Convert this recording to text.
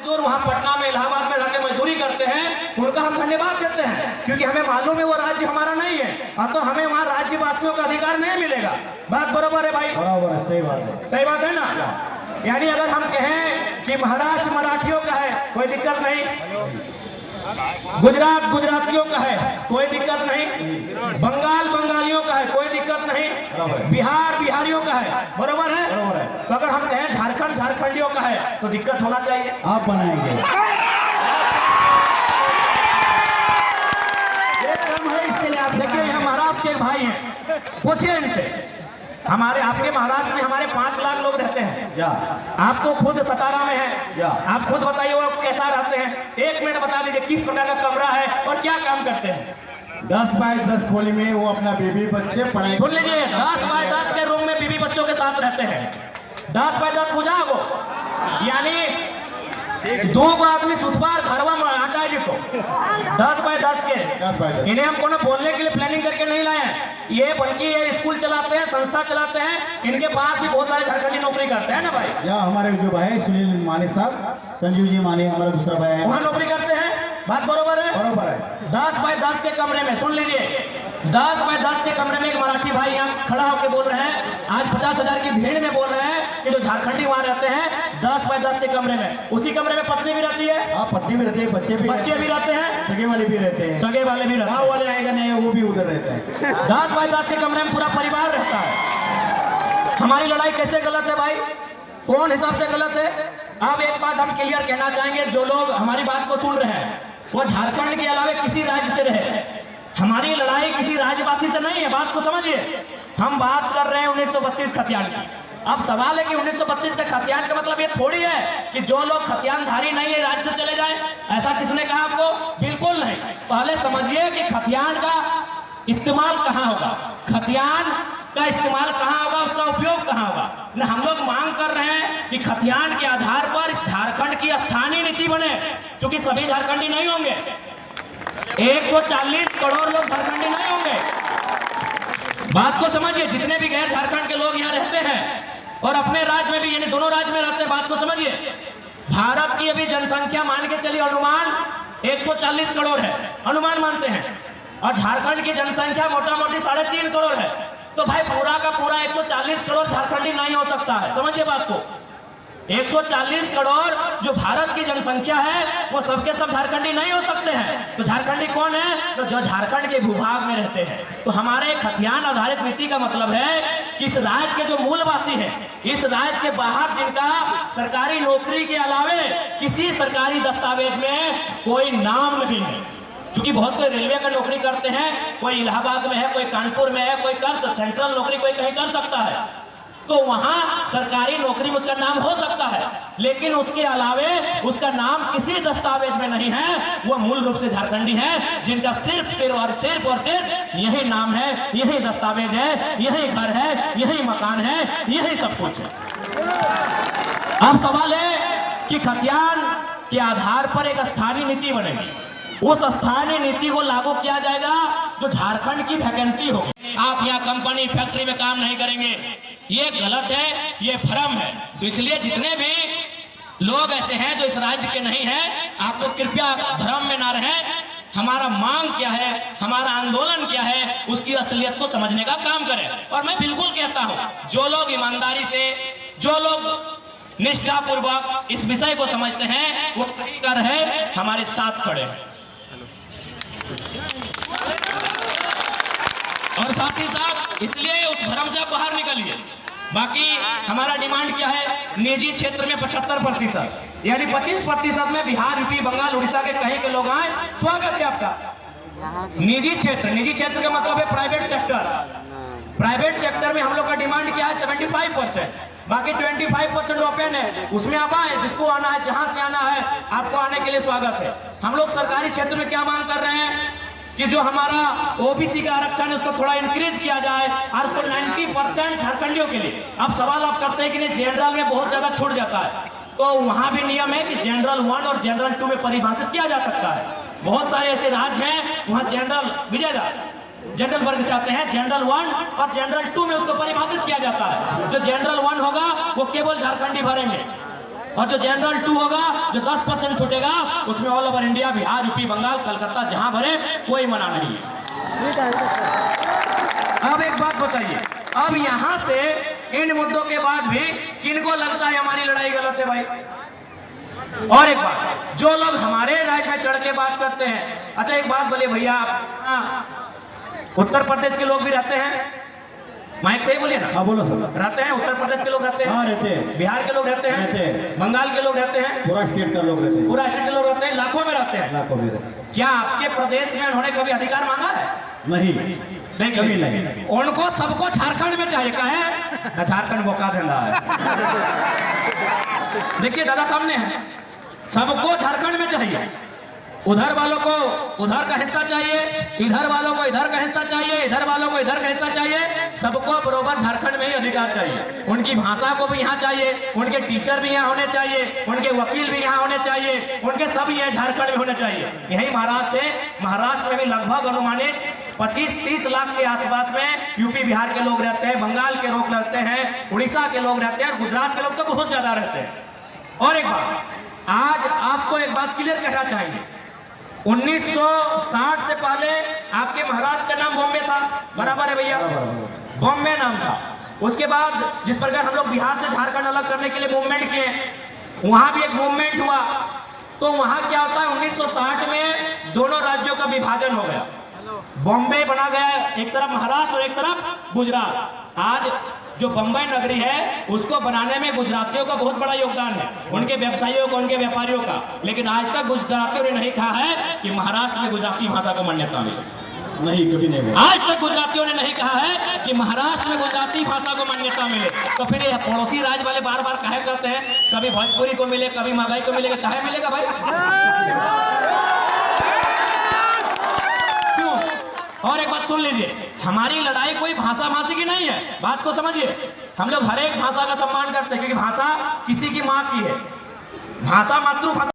मजदूर वहाँ पटना में, इलाहाबाद में रहकर मजदूरी करते हैं, उनका हम धन्यवाद देते हैं, क्योंकि हमें मालूम है वो राज्य हमारा नहीं है, अब तो हमें वहाँ राज्यवासियों का अधिकार नहीं मिलेगा। बात बरोबर है भाई? बराबर है, सही बात है। सही बात है ना? यानी अगर हम कहें कि महाराष्ट्र मराठियों का है, कोई दिक्कत नहीं, गुजरात गुजरातियों का है, कोई दिक्कत नहीं, बंगाल बंगालियों का है, कोई दिक्कत नहीं, बिहार बिहारियों का है, बरोबर है? बराबर है। तो अगर हम कहें झारखंड झारखंडियों का है तो दिक्कत होना चाहिए। आप बनाएंगे ये कम है, इसके लिए आप देखिए यहाँ महाराष्ट्र के भाई हैं, पूछिए इनसे। हमारे आपके महाराष्ट्र में हमारे 5 लाख लोग रहते हैं, या आप तो खुद सतारा में है, या आप खुद बताइए वो कैसा रहते हैं। 1 मिनट बता दीजिए किस प्रकार का कमरा है और क्या काम करते हैं। 10 बाय 10 खोली में वो अपना बेबी बच्चे पढ़ाई। सुन लीजिए, 10 बाय 10 के रूम में बीवी बच्चों के साथ रहते हैं। 10 बाय 10 बुझा वो, यानी 2 आदमी सुथवार घरवा में आटा जी को 10 बाय 10 के। 10 बाय 10 इन्हें हम कोनो बोलने के लिए प्लानिंग करके नहीं लाए हैं, ये बल्कि ये स्कूल चलाते हैं, संस्था चलाते हैं, इनके पास भी बहुत सारे झारखंडी नौकरी करते हैं ना भाई। या हमारे जो भाई है सुनील मानी साहब, संजीव जी मानी हमारा दूसरा भाई है, वहाँ नौकरी करते हैं। बात बरोबर है? बराबर है। 10 बाय 10 के कमरे में, सुन लीजिए, 10 बाय 10 के कमरे में एक मराठी भाई यहाँ खड़ा होकर बोल रहे हैं, आज 50,000 की भीड़ में बोल रहे हैं कि जो झारखंडी वहाँ रहते हैं 10 बाय 10 के कमरे में, उसी कमरे में पत्नी भी रहती है, हाँ पत्नी भी रहती है, बच्चे भी रहते हैं, सगे वाले भी रहते हैं, सगे वाले भी रहते गाँव वाले आएगा नहीं वो भी उधर रहते हैं। 10 बाय 10 के कमरे में पूरा परिवार रहता है। हमारी लड़ाई कैसे गलत है भाई? कौन हिसाब से गलत है? अब एक बात हम क्लियर कहना चाहेंगे, जो लोग हमारी बात को सुन रहे हैं वो झारखंड के अलावा किसी राज्य से रहे, हमारी लड़ाई किसी राज्यवासी से नहीं है, बात को समझिए। हम बात कर रहे हैं 1932 खतियान की। अब सवाल है कि 1932 का खतियान का मतलब ये थोड़ी है कि जो लोग खतियानधारी नहीं है राज्य से चले जाएं, ऐसा किसने कहा आपको? बिल्कुल नहीं। पहले समझिए कि खतियान का इस्तेमाल कहाँ होगा, खतियान का इस्तेमाल कहाँ होगा, उसका उपयोग कहाँ होगा। न हम लोग मांग कर रहे हैं कि खतियान के आधार पर इस झारखंड की स्थानीय नीति बने, क्योंकि सभी झारखंडी नहीं होंगे, 140 करोड़ लोग झारखंडी नहीं होंगे। बात को समझिए, जितने भी गैर झारखंड के लोग यहाँ रहते हैं और अपने राज्य में भी, यानी दोनों राज्य में रहते हैं, बात को समझिए। भारत की अभी जनसंख्या मान के चलिए अनुमान 140 करोड़ है, अनुमान मानते हैं, और झारखंड की जनसंख्या मोटा मोटी 3.5 करोड़ है। तो भाई पूरा का पूरा 140 करोड़ झारखंडी नहीं हो सकता है, समझिए बात को। 140 करोड़ जो भारत की जनसंख्या है वो सबके सब झारखंडी नहीं हो सकते हैं। तो झारखंडी कौन है? तो जो झारखंड के भूभाग में रहते हैं। तो हमारे खतियान आधारित नीति का मतलब है कि इस राज्य के जो मूलवासी हैं, इस राज्य के बाहर जिनका सरकारी नौकरी के अलावे किसी सरकारी दस्तावेज में कोई नाम नहीं है, क्योंकि बहुत कोई रेलवे का नौकरी करते हैं, कोई इलाहाबाद में है, कोई कानपुर में है, कोई कर सेंट्रल नौकरी कोई कहीं कर सकता है, तो वहां सरकारी नौकरी में उसका नाम हो सकता है, लेकिन उसके अलावे उसका नाम किसी दस्तावेज में नहीं है। वह मूल रूप से झारखंडी है, जिनका सिर्फ और सिर्फ यही नाम है, यही दस्तावेज है, यही घर है, यही मकान है, यही सब कुछ है। अब सवाल है कि खतियान के आधार पर एक स्थानीय नीति बनेगी, उस स्थानीय नीति को लागू किया जाएगा जो झारखंड की वैकेंसी होगी। आप यहाँ कंपनी फैक्ट्री में काम नहीं करेंगे, ये गलत है, ये भ्रम है। तो इसलिए जितने भी लोग ऐसे हैं जो इस राज्य के नहीं हैं, आपको कृपया भ्रम में ना रहें। हमारा मांग क्या है, हमारा आंदोलन क्या है, उसकी असलियत को समझने का काम करें। और मैं बिल्कुल कहता हूं, जो लोग ईमानदारी से, जो लोग निष्ठापूर्वक इस विषय को समझते हैं, वो कहीं का रहे हमारे साथ खड़े। और साथ ही साथ इसलिए उस भ्रम से बाहर निकलिए। बाकी हमारा डिमांड क्या है? निजी क्षेत्र में 75%, यानी 25% में बिहार, यूपी, बंगाल, उड़ीसा के कहीं के लोग आए, स्वागत है आपका। निजी क्षेत्र का मतलब है प्राइवेट सेक्टर। प्राइवेट सेक्टर में हम लोग का डिमांड क्या है? 75%। बाकी 25% ओपन है, उसमें आप आए, जिसको आना है, जहां से आना है, आपको आने के लिए स्वागत है। हम लोग सरकारी क्षेत्र में क्या मांग कर रहे हैं कि जो हमारा ओबीसी का आरक्षण है उसको थोड़ा इंक्रीज किया जाए और उसको 90% झारखंडियों के लिए। अब सवाल आप करते हैं कि नहीं जनरल में बहुत ज्यादा छूट जाता है, तो वहां भी नियम है कि जनरल 1 और जनरल 2 में परिभाषित किया जा सकता है। बहुत सारे ऐसे राज्य हैं वहां जनरल विजयदा जनरल वर्ग से आते हैं, जनरल 1 और जनरल 2 में उसको परिभाषित किया जाता है। जो जनरल 1 होगा वो केवल झारखंडी भरेंगे, और जो जनरल 2 होगा, जो 10% छूटेगा, उसमें all over India, Bihar, UP, Bengal, Calcutta जहां भरे, कोई मना नहीं है। अब एक बात बताइए, अब यहां से इन मुद्दों के बाद भी किनको लगता है हमारी लड़ाई गलत है भाई? और एक बात, जो लोग हमारे राज्य में चढ़ के बात करते हैं, अच्छा एक बात बोलिए भैया, उत्तर प्रदेश के लोग भी रहते हैं, माइक से ही बोलिए ना। हाँ बोलो सर। रहते हैं, उत्तर प्रदेश के लोग रहते हैं, हाँ रहते हैं, बिहार के लोग रहते रहते हैं, हैं, बंगाल के लोग रहते हैं, पूरा स्टेट का लोग रहते हैं, पूरा स्टेट के लोग रहते हैं, लाखों में रहते हैं। लाखों भी रहते हैं। क्या आपके प्रदेश में उन्होंने कभी अधिकार मांगा है? नहीं, कभी नहीं। उनको सबको झारखंड में चाहिए, का है झारखंड मौका दे रहा है। देखिए दादा सामने है, सबको झारखंड में चाहिए, उधर वालों को उधर का हिस्सा चाहिए, इधर वालों को इधर का हिस्सा चाहिए, इधर वालों को इधर का हिस्सा चाहिए, सबको बरोबर झारखंड में ही अधिकार चाहिए। उनकी भाषा को भी यहाँ चाहिए, उनके टीचर भी यहाँ होने चाहिए, उनके वकील भी यहाँ होने चाहिए, उनके सब ये झारखंड में होने चाहिए। यही महाराष्ट्र है, महाराष्ट्र में भी लगभग अनुमानित 25-30 लाख के आसपास में यूपी बिहार के लोग रहते हैं, बंगाल के लोग रहते हैं, उड़ीसा के लोग रहते हैं, और गुजरात के लोग तो बहुत ज्यादा रहते हैं। और एक बात, आज आपको एक बात क्लियर कहना चाहेंगे, 1960 से पहले आपके महाराष्ट्र का नाम बॉम्बे था, बराबर है भैया? बॉम्बे नाम था। उसके बाद जिस प्रकार हम लोग बिहार से झारखंड अलग करने के लिए मूवमेंट किए, वहां भी एक मूवमेंट हुआ, तो वहां क्या होता है, 1960 में दोनों राज्यों का विभाजन हो गया, बॉम्बे बना गया, एक तरफ महाराष्ट्र और एक तरफ गुजरात। आज जो बम्बई नगरी है उसको बनाने में गुजरातियों का बहुत बड़ा योगदान है, उनके व्यवसायियों का, उनके व्यापारियों का, लेकिन आज तक गुजरातियों ने नहीं कहा है कि महाराष्ट्र में गुजराती भाषा को मान्यता मिले। नहीं, कभी नहीं बोला। आज तक गुजरातियों ने नहीं कहा है कि महाराष्ट्र में गुजराती भाषा को मान्यता मिले। तो फिर ये पड़ोसी राज्य वाले बार बार काहे करते हैं, कभी भोजपुरी को मिले, कभी महंगाई को मिलेगा, काहे मिलेगा भाई? क्यों? और एक बात सुन लीजिए, हमारी लड़ाई कोई भाषा भाषी की नहीं है, बात को समझिए। हम लोग हर एक भाषा का सम्मान करते हैं, क्योंकि भाषा किसी की माँ की है, भाषा मातृभाषा